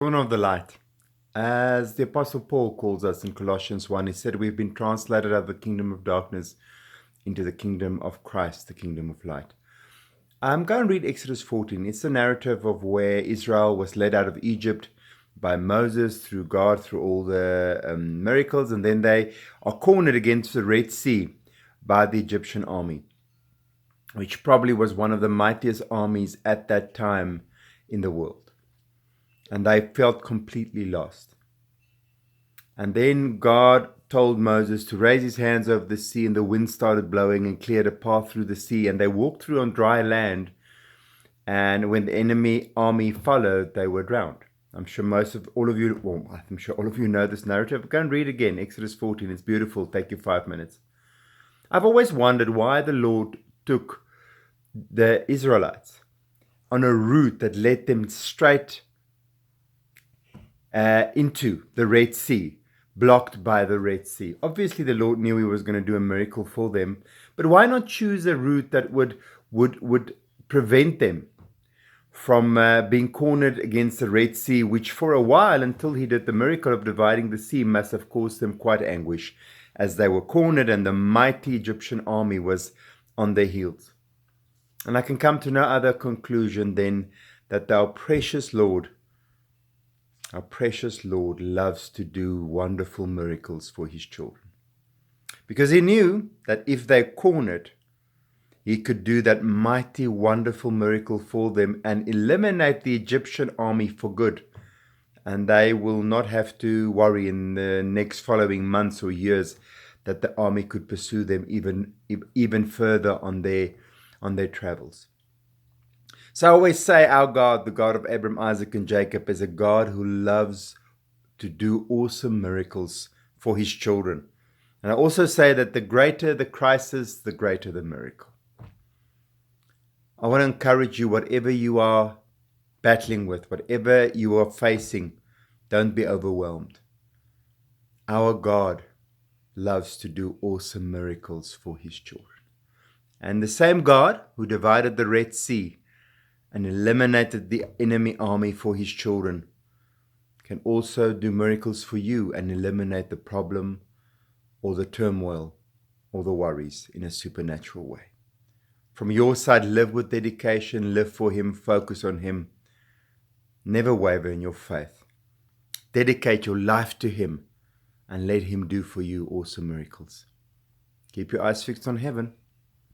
Children of the light. As the Apostle Paul calls us in Colossians 1, he said, we've been translated out of the kingdom of darkness into the kingdom of Christ, the kingdom of light. I'm going to read Exodus 14. It's the narrative of where Israel was led out of Egypt by Moses through God, through all the miracles, and then they are cornered against the Red Sea by the Egyptian army, which probably was one of the mightiest armies at that time in the world. And they felt completely lost. And then God told Moses to raise his hands over the sea, and the wind started blowing and cleared a path through the sea, and they walked through on dry land. And when the enemy army followed, they were drowned. I'm sure all of you know this narrative. Go and read again, Exodus 14. It's beautiful. Take you 5 minutes. I've always wondered why the Lord took the Israelites on a route that led them straight into the Red Sea, blocked by the Red Sea. Obviously, the Lord knew he was going to do a miracle for them, but why not choose a route that would prevent them from being cornered against the Red Sea, which for a while, until he did the miracle of dividing the sea, must have caused them quite anguish, as they were cornered and the mighty Egyptian army was on their heels. And I can come to no other conclusion than that our precious Lord loves to do wonderful miracles for his children. Because he knew that if they cornered, he could do that mighty, wonderful miracle for them and eliminate the Egyptian army for good. And they will not have to worry in the next following months or years that the army could pursue them even further on their travels. So I always say our God, the God of Abraham, Isaac, and Jacob, is a God who loves to do awesome miracles for his children. And I also say that the greater the crisis, the greater the miracle. I want to encourage you, whatever you are battling with, whatever you are facing, don't be overwhelmed. Our God loves to do awesome miracles for his children. And the same God who divided the Red Sea and eliminated the enemy army for his children can also do miracles for you and eliminate the problem or the turmoil or the worries in a supernatural way. From your side, live with dedication, live for him, focus on him. Never waver in your faith. Dedicate your life to him and let him do for you awesome miracles. Keep your eyes fixed on heaven.